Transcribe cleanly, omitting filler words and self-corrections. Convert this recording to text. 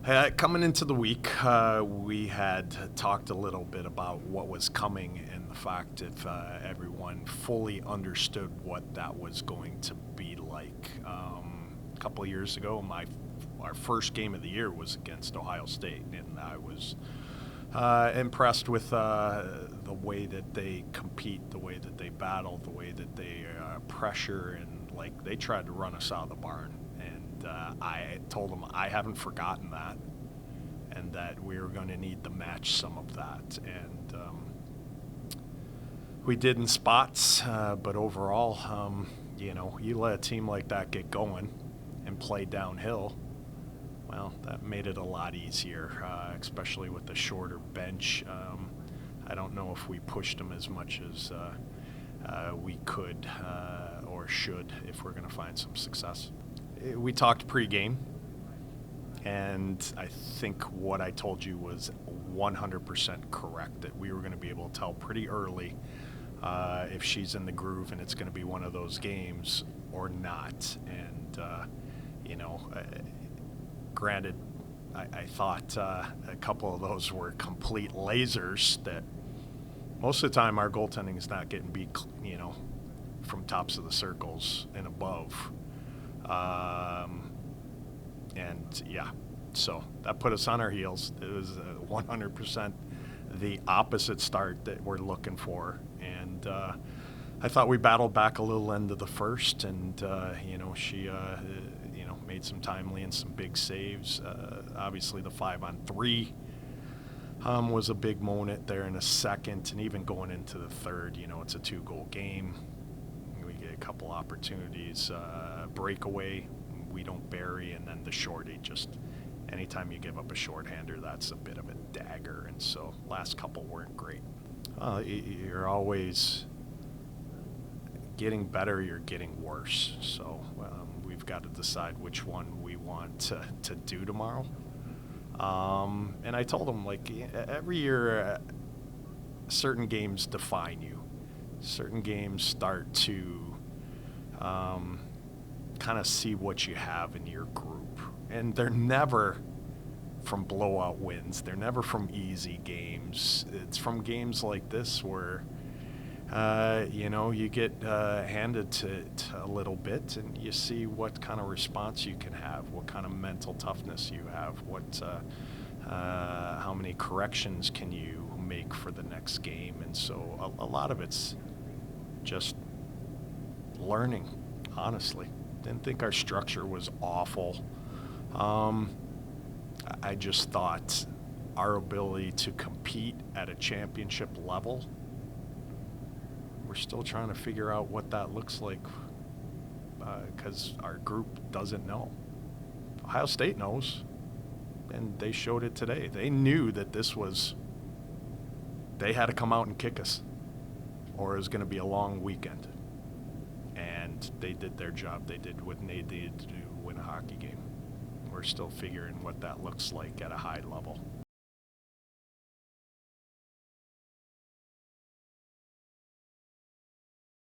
Coming into the week, we had talked a little bit about what was coming and the fact if everyone fully understood what that was going to be like. A couple of years ago, our first game of the year was against Ohio State, and I was impressed with the way that they compete, the way that they battle, the way that they pressure, and like they tried to run us out of the barn. I told them I haven't forgotten that, and that we were going to need to match some of that. And we did in spots, but overall, you let a team like that get going and play downhill, well, that made it a lot easier, especially with the shorter bench. I don't know if we pushed them as much as we could or should if we're going to find some success. We talked pregame, and I think what I told you was 100% correct, that we were going to be able to tell pretty early if she's in the groove and it's going to be one of those games or not. And, granted, I thought a couple of those were complete lasers that most of the time our goaltending is not getting beat, from tops of the circles and above. So that put us on our heels. It was 100% the opposite start that we're looking for. And I thought we battled back a little end of the first, and, she, made some timely and some big saves. Obviously the 5-on-3 was a big moment there in the second, and even going into the third, it's a 2-goal game. We get a couple opportunities, breakaway, we don't bury, and then the shorty, just anytime you give up a shorthander, that's a bit of a dagger. And so last couple weren't great. You're always getting better, you're getting worse. So we've got to decide which one we want to do tomorrow. And I told them, every year, certain games define you. Certain games start to kind of see what you have in your group. And they're never from blowout wins. They're never from easy games. It's from games like this where, you get handed to a little bit, and you see what kind of response you can have, what kind of mental toughness you have, how many corrections can you make for the next game. And so a lot of it's just learning, honestly. Didn't think our structure was awful. I just thought our ability to compete at a championship level, we're still trying to figure out what that looks like, because our group doesn't know. Ohio State knows, and they showed it today. They knew that they had to come out and kick us, or it was going to be a long weekend. And they did their job. They did what they needed to do to win a hockey game. We're still figuring what that looks like at a high level.